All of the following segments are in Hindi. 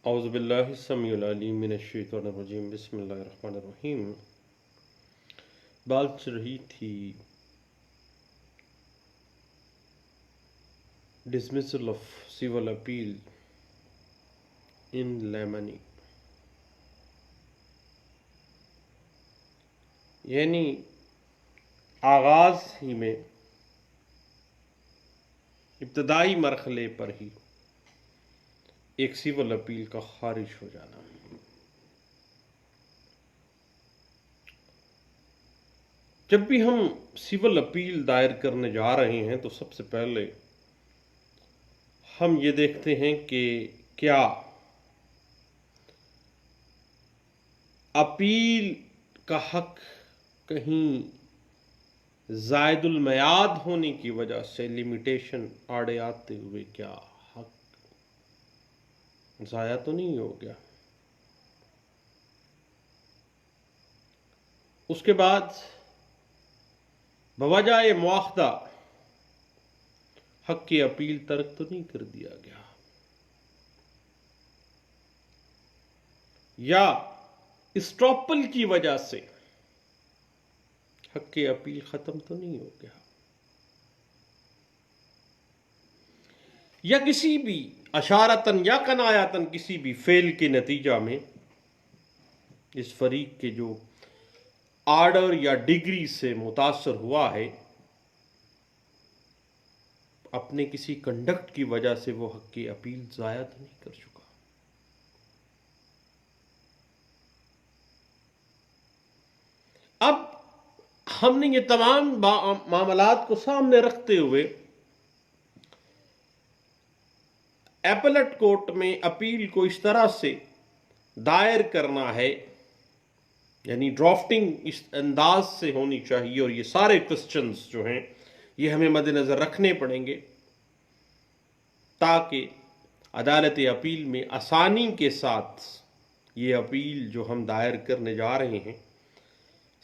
औज़ुबिल्लाहिस्समीउल-अलीम मिनश्शैतानिर्रजीम बिस्मिल्लाहिर्रहमानिर्रहीम। बात चल रही थी dismissal of civil appeal in limine, यानी आगाज़ ही में इब्तदाई मरहले पर ही एक सिविल अपील का खारिज हो जाना। जब भी हम सिविल अपील दायर करने जा रहे हैं तो सबसे पहले हम ये देखते हैं कि क्या अपील का हक कहीं ज़ायदुल मयाद होने की वजह से लिमिटेशन आड़े आते हुए क्या हक ज़ाया तो नहीं हो गया। उसके बाद बवजाए मुआखदा हक की अपील तर्क तो नहीं कर दिया गया, या स्ट्रॉपल की वजह से हक की अपील खत्म तो नहीं हो गया, या किसी भी अशारतन या कनायातन किसी भी फेल के नतीजा में इस फरीक के जो आर्डर या डिग्री से मुतासर हुआ है, अपने किसी कंडक्ट की वजह से वो हक की अपील ज़ाया तो नहीं कर चुका। अब हमने ये तमाम मामलात को सामने रखते हुए एपेलेट कोर्ट में अपील को इस तरह से दायर करना है, यानी ड्राफ्टिंग इस अंदाज से होनी चाहिए, और ये सारे क्वेश्चंस जो हैं ये हमें मद्देनज़र रखने पड़ेंगे ताकि अदालत अपील में आसानी के साथ ये अपील जो हम दायर करने जा रहे हैं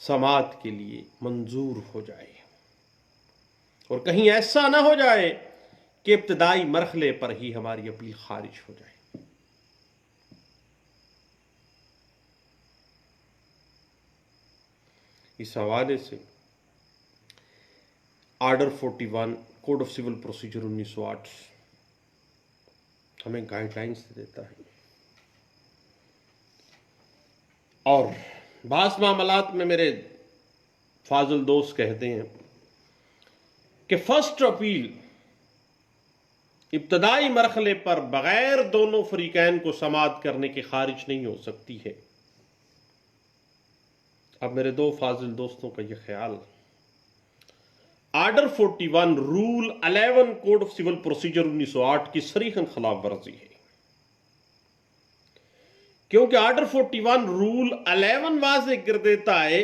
समाअत के लिए मंजूर हो जाए, और कहीं ऐसा ना हो जाए कि इब्तदाई मरहले पर ही हमारी अपील खारिज हो जाए। इस हवाले से order 41 code of civil procedure 1908 हमें गाइडलाइंस देता है, और बास मामलात में मेरे फाजिल दोस्त कहते हैं कि फर्स्ट अपील इब्तदाई मरहले पर बगैर दोनों फरीकैन को समाअत करने की खारिज नहीं हो सकती है। अब मेरे दो फाजिल दोस्तों का यह ख्याल, order 41 rule 11 code of civil procedure 1908 की सरीहन खिलाफ वर्जी है, क्योंकि आर्डर 41 रूल 11 वाज़े कर देता है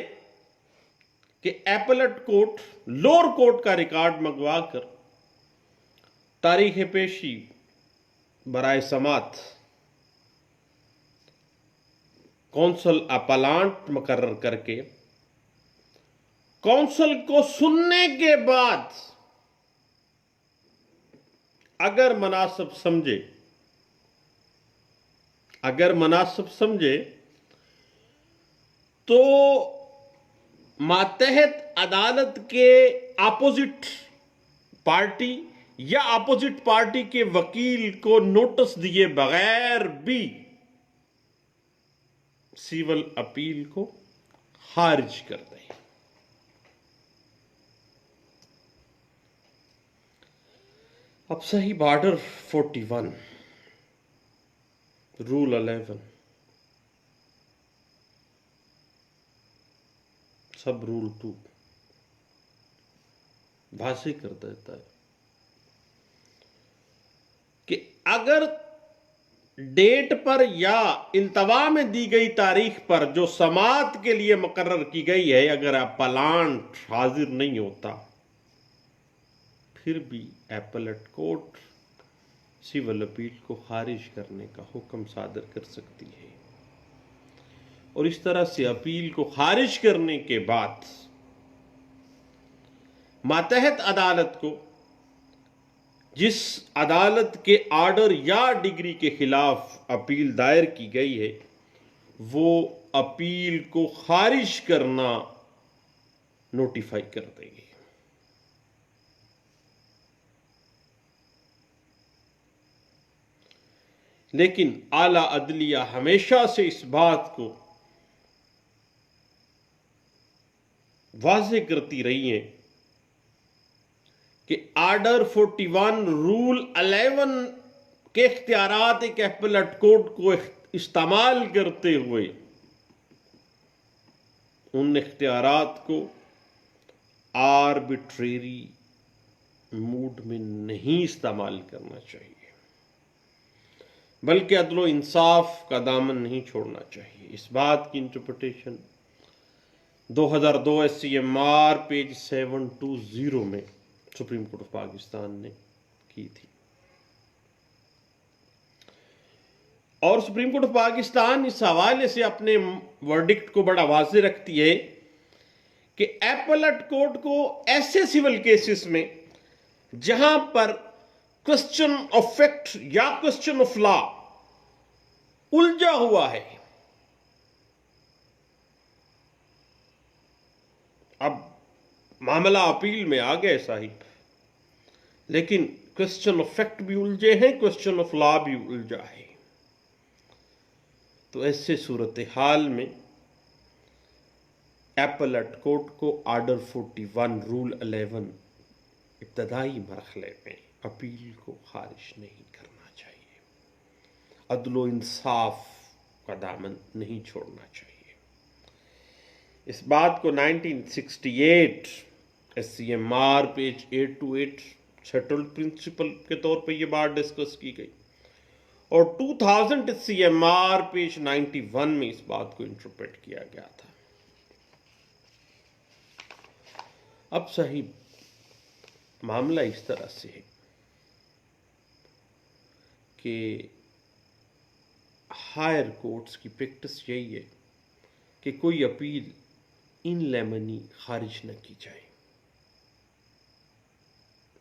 कि एपेलेट कोर्ट लोअर कोर्ट का रिकॉर्ड मंगवा कर तारीख पेशी बराए समाअत कौंसल अपलांट मुकर्रर करके कौंसल को सुनने के बाद अगर मुनासिब समझे तो मातहत अदालत के अपोजिट पार्टी या अपोजिट पार्टी के वकील को नोटिस दिए बगैर भी सिविल अपील को खारिज कर दें। अब सही आर्डर 41 रूल 11 सब रूल 2 वाज़ेह कर देता है कि अगर डेट पर या इल्तवा में दी गई तारीख पर जो समाअत के लिए मुकर्रर की गई है, अगर अपलांट हाजिर नहीं होता, फिर भी एपेलेट कोर्ट सिविल अपील को खारिज करने का हुक्म सादर कर सकती है, और इस तरह से अपील को खारिज करने के बाद मातहत अदालत को जिस अदालत के आर्डर या डिग्री के खिलाफ अपील दायर की गई है वो अपील को खारिज करना नोटिफाई कर देगी। लेकिन आला अदलिया हमेशा से इस बात को वाज़ेह करती रही है कि आर्डर 41 रूल 11 के इख्तियारात एक एपेलेट कोर्ट को इस्तेमाल करते हुए उन इख्तियारात को आर्बिट्रेरी मूड में नहीं इस्तेमाल करना चाहिए, बल्कि अदलो इंसाफ का दामन नहीं छोड़ना चाहिए। इस बात की इंटरप्रिटेशन 2002 SCMR पेज 720 में सुप्रीम कोर्ट ऑफ पाकिस्तान ने की थी। और सुप्रीम कोर्ट ऑफ पाकिस्तान इस हवाले से अपने वर्डिक्ट को बड़ा वाज़ेह रखती है कि एपेलेट कोर्ट को ऐसे सिविल केसेस में जहां पर क्वेश्चन ऑफ फैक्ट या क्वेश्चन ऑफ लॉ उलझा हुआ है, अब मामला अपील में आ गए साहिब, लेकिन क्वेश्चन ऑफ फैक्ट भी उलझे हैं, क्वेश्चन ऑफ लॉ भी उलझा है, तो ऐसे सूरत हाल में एपेलेट कोर्ट को आर्डर 41 रूल 11 इब्तदाई मरहले में अपील को खारिज नहीं करना चाहिए, अदलो इंसाफ का दामन नहीं छोड़ना चाहिए। इस बात को 1968 SCMR पेज 828 सेटल्ड प्रिंसिपल के तौर पे ये बात डिस्कस की गई और 2000 SCMR पेज 91 में इस बात को इंटरप्रेट किया गया था। अब साहिब मामला इस तरह से है कि हायर कोर्ट्स की प्रैक्टिस यही है कि कोई अपील इन लेमनी खारिज न की जाए,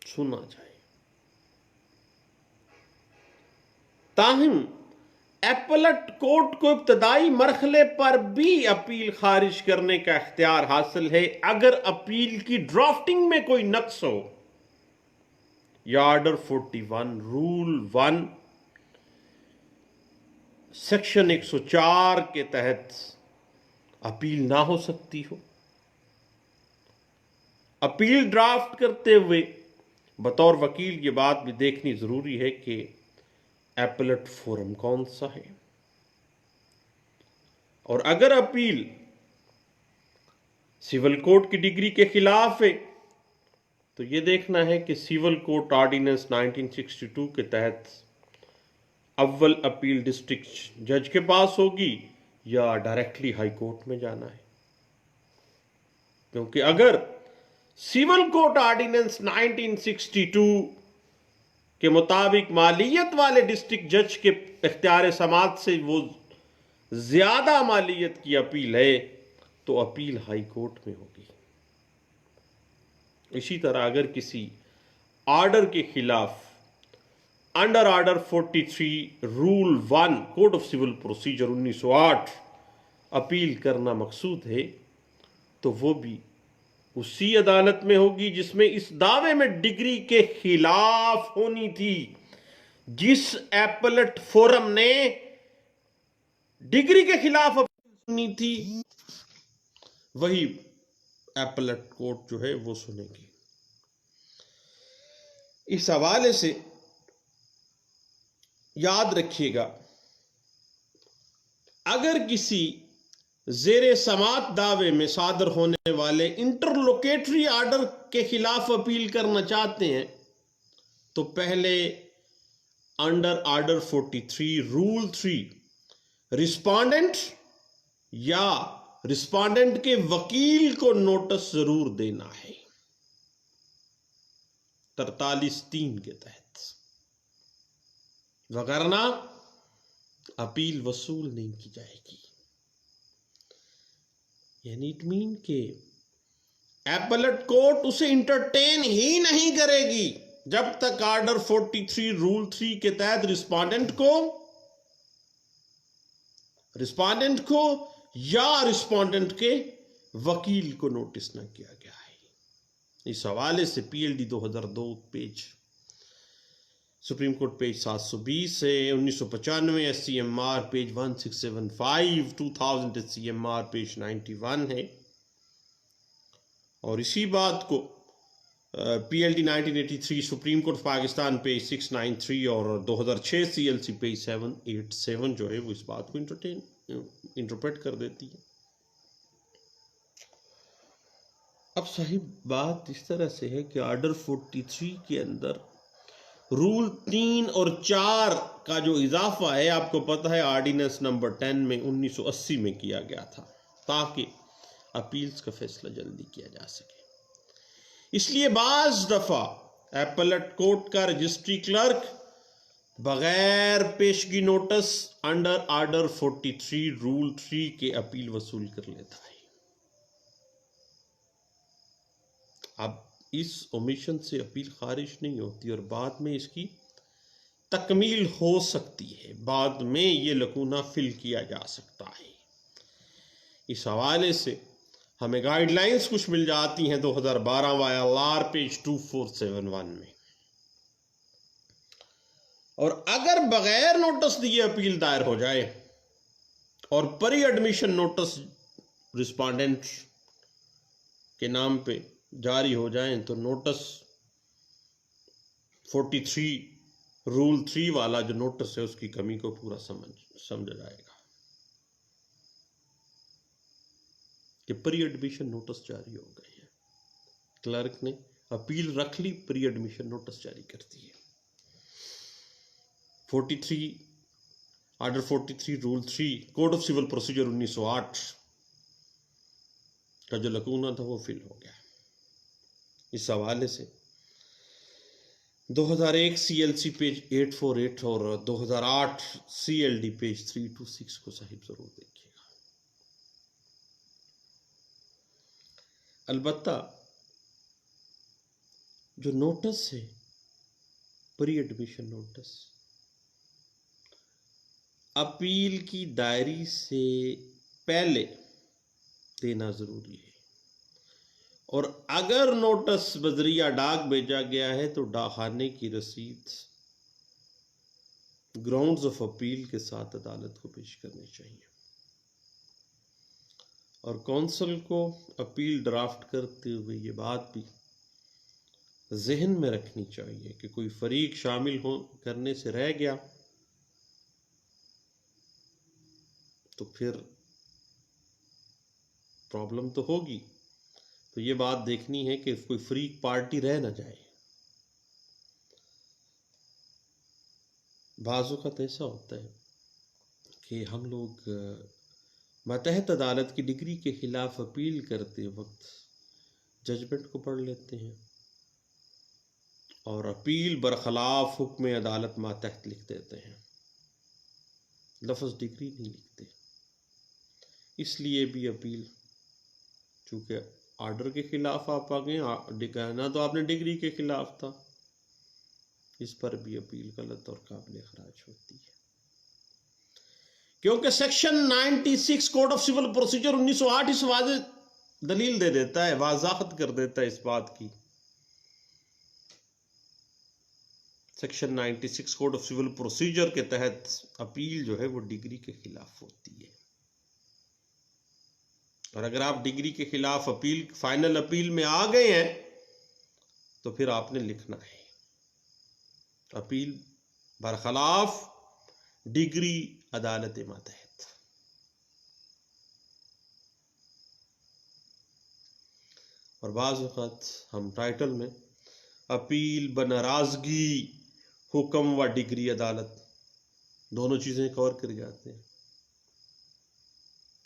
सुना जाए। ताहम एपेलेट कोर्ट को इब्तदाई मरहले पर भी अपील खारिज करने का इख्तियार हासिल है अगर अपील की ड्राफ्टिंग में कोई नक्स हो या आर्डर 41 रूल 1 सेक्शन 104 के तहत अपील ना हो सकती हो। अपील ड्राफ्ट करते हुए बतौर वकील ये बात भी देखनी जरूरी है कि एपेलेट फोरम कौन सा है, और अगर अपील सिविल कोर्ट की डिग्री के खिलाफ है तो यह देखना है कि सिविल कोर्ट ऑर्डिनेंस 1962 के तहत अव्वल अपील डिस्ट्रिक्ट जज के पास होगी या डायरेक्टली हाई कोर्ट में जाना है, क्योंकि अगर सिविल कोर्ट ऑर्डिनेंस 1962 के मुताबिक मालियत वाले डिस्ट्रिक्ट जज के इख्तियार समात से वो ज्यादा मालियत की अपील है तो अपील हाई कोर्ट में होगी। इसी तरह अगर किसी ऑर्डर के खिलाफ under order 43 rule 1 code of civil procedure 1908 appeal करना मकसूद है तो वो भी उसी अदालत में होगी जिसमें इस दावे में डिग्री के खिलाफ होनी थी, जिस एपेलेट फोरम ने डिग्री के खिलाफ अपील सुनी थी वही एपेलेट कोर्ट जो है वो सुनेगी। इस हवाले से याद रखिएगा, अगर किसी जेरे समात दावे में सादर होने वाले इंटरलोकेटरी आर्डर के खिलाफ अपील करना चाहते हैं तो पहले अंडर आर्डर 43 रूल 3 रिस्पोंडेंट या रिस्पोंडेंट के वकील को नोटिस जरूर देना है 43(3) के तहत, वगरना अपील वसूल नहीं की जाएगी। यानी इट मीन के एपेलेट कोर्ट उसे इंटरटेन ही नहीं करेगी जब तक ऑर्डर 43 रूल 3 के तहत रिस्पोंडेंट को या रिस्पोंडेंट के वकील को नोटिस न किया गया है। इस हवाले से PLD 2002 page supreme court page 720 है, 1995 एससीएमआर पेज 1675, 2000 एससीएमआर पेज 91 है। और इसी बात को PLD 1983 supreme court Pakistan page 693 और 2006 सीएलसी पेज 787 जो है वो इस बात को इंटरप्रेट कर देती है। अब साहिब बात इस तरह से है कि ऑर्डर 43 के अंदर रूल 3 और 4 का जो इजाफा है, आपको पता है ऑर्डिनेंस नंबर 10 में 1980 में किया गया था ताकि अपील्स का फैसला जल्दी किया जा सके। इसलिए बाज दफा एपलेट कोर्ट का रजिस्ट्री क्लर्क बगैर पेशगी नोटिस अंडर ऑर्डर 43 रूल 3 के अपील वसूल कर लेता है। अब इस ओमिशन से अपील खारिज नहीं होती और बाद में इसकी तकमील हो सकती है, बाद में ये लकूना फिल किया जा सकता है। इस हवाले से हमें गाइडलाइंस कुछ मिल जाती हैं 2012 वाईएलआर पेज 2471 में। और अगर बगैर नोटिस दिए अपील दायर हो जाए और प्री एडमिशन नोटिस रिस्पोंडेंट के नाम पे जारी हो जाए तो नोटिस 43 रूल 3 वाला जो नोटिस है उसकी कमी को पूरा समझा जाएगा कि प्री एडमिशन नोटिस जारी हो गए हैं। क्लर्क ने अपील रख ली, प्री एडमिशन नोटिस जारी कर दिए। 43 order 43 rule 3 code of civil procedure 1908 का जो लकूना था वो फिल हो गया। इस हवाले से 2001 सीएलसी पेज 848 और 2008 सीएलडी पेज 326 को साहिब जरूर देखिएगा। अलबत्ता जो नोटिस है प्री एडमिशन नोटिस अपील की दायरी से पहले देना जरूरी है और अगर नोटिस बजरिया डाक भेजा गया है तो डाकखाने की रसीद ग्राउंड्स ऑफ अपील के साथ अदालत को पेश करनी चाहिए और कौंसल को अपील ड्राफ्ट करते हुए ये बात भी जहन में रखनी चाहिए कि कोई फरीक शामिल हो करने से रह गया तो फिर प्रॉब्लम तो होगी। तो ये बात देखनी है कि कोई फरीक पार्टी रह ना जाए। बाज़-औक़ात ऐसा होता है कि हम लोग मातहत अदालत की डिग्री के खिलाफ अपील करते वक्त जजमेंट को पढ़ लेते हैं और अपील बरखिलाफ हुक्म अदालत मातहत लिख देते हैं, लफ्ज़ डिग्री नहीं लिखते। इसलिए भी अपील चूँकि ऑर्डर के खिलाफ आप आ गए, कहना तो आपने डिग्री के खिलाफ था, इस पर भी अपील गलत और काबिल खराज होती है क्योंकि section 96 code of civil procedure 1908 इस वाज़े दलील दे देता है, वाज़ाहत कर देता है इस बात की। Section 96 code of civil procedure के तहत अपील जो है वो डिग्री के खिलाफ होती है और अगर आप डिग्री के खिलाफ अपील फाइनल अपील में आ गए हैं तो फिर आपने लिखना है अपील बरखिलाफ डिग्री अदालत मातहत। और बाज़ वक़्त हम टाइटल में अपील बनराजगी हुक्म व डिग्री अदालत दोनों चीज़ें कवर कर जाते हैं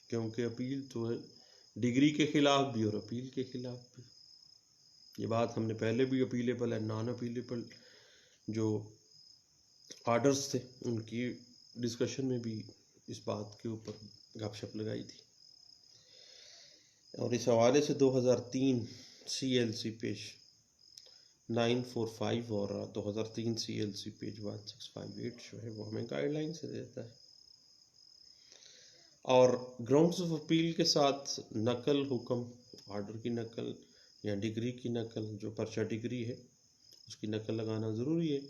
क्योंकि अपील तो है डिग्री के खिलाफ भी और अपील के खिलाफ भी। ये बात हमने पहले भी अपीलेबल एंड नॉन अपीलेबल जो ऑर्डर्स थे उनकी डिस्कशन में भी इस बात के ऊपर गपशप लगाई थी। और इस हवाले से 2003 सीएलसी पेज 945 और 2003 CLC पेज 1658 जो है वो हमें गाइडलाइन से देता है। और ग्राउंड्स ऑफ अपील के साथ नकल हुक्म, ऑर्डर की नकल या डिग्री की नकल, जो पर्चा डिग्री है उसकी नकल लगाना ज़रूरी है।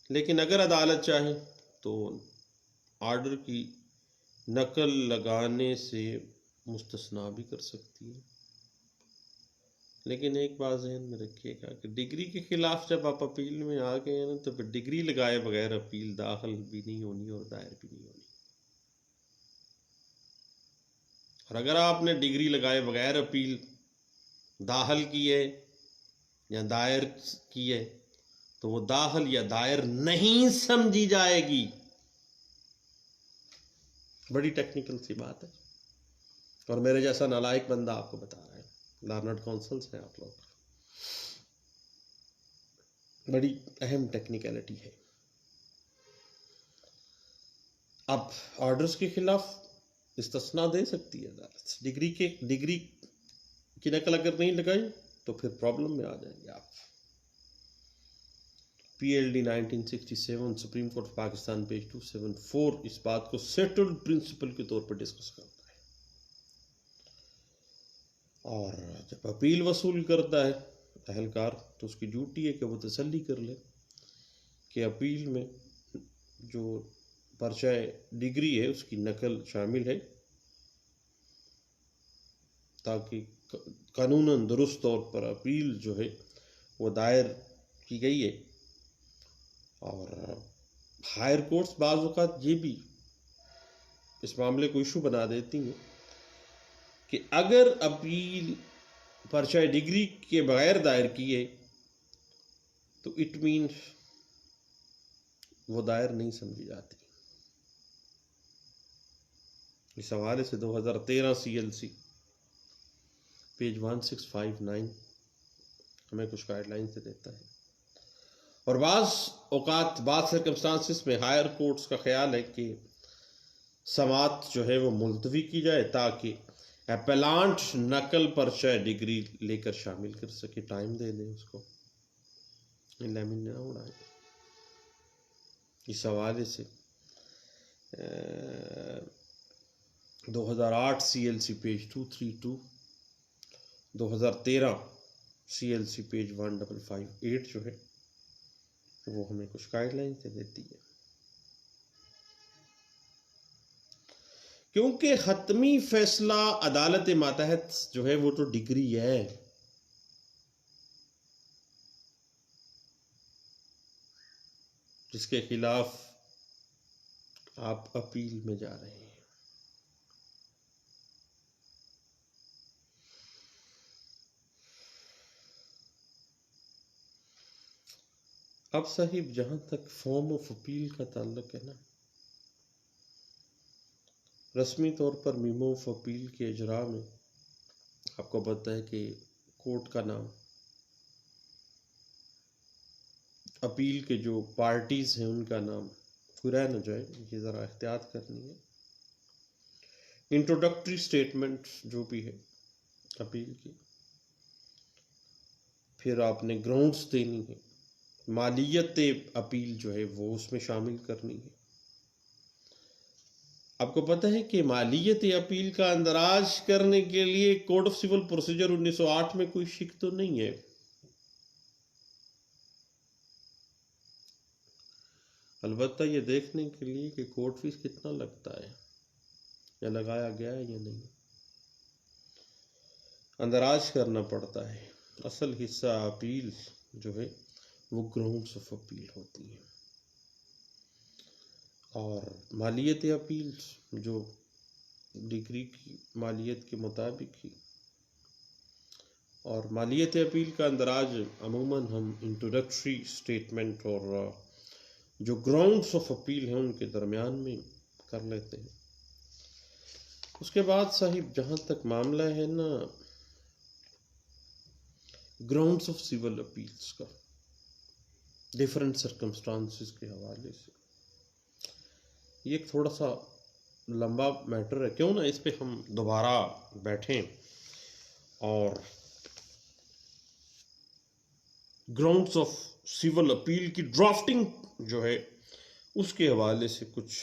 लेकिन अगर अदालत चाहे तो ऑर्डर की नकल लगाने से मुस्तस्ना भी कर सकती है। लेकिन एक बात ज़हन में रखिएगा कि डिग्री के खिलाफ जब आप अपील में आ गए हैं ना, तो फिर डिग्री लगाए बगैर अपील दाखिल भी नहीं होनी और दायर भी नहीं होनी। और अगर आपने डिग्री लगाए बगैर अपील दाखिल की है या दायर की है तो वो दाखिल या दायर नहीं समझी जाएगी। बड़ी टेक्निकल सी बात है और मेरे जैसा नालायक बंदा आपको बता रहा है। लर्नड काउंसिल्स हैं आप लोग, बड़ी अहम टेक्निकलिटी है। अब ऑर्डर्स के खिलाफ इस्तिस्ना दे सकती है अदालत। डिग्री की नकल अगर नहीं लगाई तो फिर प्रॉब्लम में आ जाएंगे आप। PLD 1967 supreme court of Pakistan page 274 इस बात को सेटल्ड प्रिंसिपल के तौर पर डिस्कस करता है। और जब अपील वसूल करता है अहलकार तो उसकी ड्यूटी है कि वो तसल्ली कर ले कि अपील में जो पर्चा डिग्री है उसकी नकल शामिल है, ताकि कानूनन दुरुस्त तौर पर अपील जो है वो दायर की गई है। और हायर कोर्ट्स बाज़ औक़ात ये भी इस मामले को इशू बना देती हैं कि अगर अपील पर्चा डिग्री के बगैर दायर की है तो इट मीन्स वो दायर नहीं समझी जाती। इस हवाले से 2013 CLC पेज 1659 हमें कुछ गाइडलाइन से देता है। और बाज़ औक़ात बाज़ सर्कमस्टांसिस में हायर कोर्ट्स का ख्याल है कि समात जो है वो मुलतवी की जाए ताकि एपेलांट नकल पर्चा डिग्री लेकर शामिल कर सके, टाइम दे दें उसको, लेमिन ना उड़ाए। इस हवाले से 2008 CLC पेज 232, 2013 CLC पेज 1558 जो है वो हमें कुछ गाइडलाइन से देती है। क्योंकि हतमी फैसला अदालत मातहत जो है वो तो डिग्री है। जिसके खिलाफ आप अपील में जा रहे हैं। अब साहिब जहां तक फॉर्म ऑफ अपील का ताल्लुक है ना, रस्मी तौर पर मीमो ऑफ अपील के इजरा में आपको पता है कि कोर्ट का नाम, अपील के जो पार्टीज हैं उनका नाम पूरा न जाए, ये ज़रा एहतियात करनी है। इंट्रोडक्टरी स्टेटमेंट जो भी है अपील की, फिर आपने ग्राउंड्स देनी है, मालियत अपील जो है वो उसमें शामिल करनी है। आपको पता है कि मालियत अपील का अंदराज करने के लिए कोड ऑफ सिविल प्रोसीजर 1908 में कोई शिक तो नहीं है। अलबत्ता ये देखने के लिए कि कोर्ट फीस कितना लगता है या लगाया गया है या नहीं, अंदराज करना पड़ता है। असल हिस्सा अपील जो है वो ग्राउंड्स ऑफ अपील होती है। और मालियत अपील जो डिग्री की मालियत के मुताबिक ही, और मालियत अपील का अंदराज अमूमन हम इंट्रोडक्टरी स्टेटमेंट और जो ग्राउंड्स ऑफ अपील हैं उनके दरमियान में कर लेते हैं। उसके बाद साहिब जहाँ तक मामला है ना ग्राउंड्स ऑफ सिविल अपील्स का, डिफरेंट सर्कमस्टांसिस के हवाले से, ये एक थोड़ा सा लंबा मैटर है। क्यों ना इस पे हम दोबारा बैठें और ग्राउंड्स ऑफ सिविल अपील की ड्राफ्टिंग जो है उसके हवाले से कुछ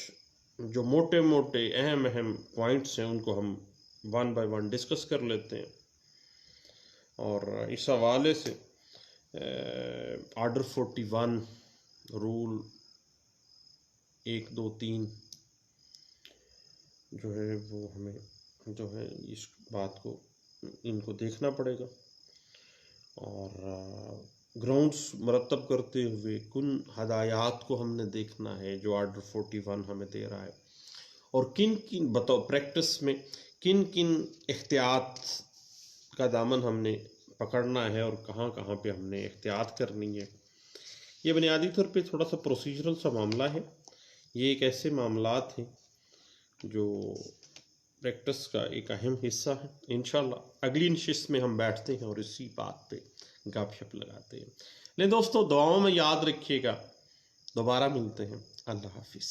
जो मोटे मोटे अहम अहम पॉइंट्स हैं उनको हम वन बाय वन डिस्कस कर लेते हैं। और इस हवाले से आर्डर 41 रूल 1, 2, 3 जो है वो हमें जो है इस बात को इनको देखना पड़ेगा। और ग्राउंड्स मरतब करते हुए कुन हदायत को हमने देखना है जो आर्डर 41 हमें दे रहा है, और किन किन बताओ प्रैक्टिस में किन किन एहतियात का दामन हमने पकड़ना है और कहाँ कहाँ पे हमने एहतियात करनी है। ये बुनियादी तौर पे थोड़ा सा प्रोसीजरल सा मामला है। ये एक ऐसे मामलात हैं जो प्रैक्टिस का एक अहम हिस्सा है। इंशाल्लाह अगली नशिस्त में हम बैठते हैं और इसी बात पे गपशप लगाते हैं। लेकिन दोस्तों दुआओं में याद रखिएगा। दोबारा मिलते हैं। अल्लाह हाफिज़।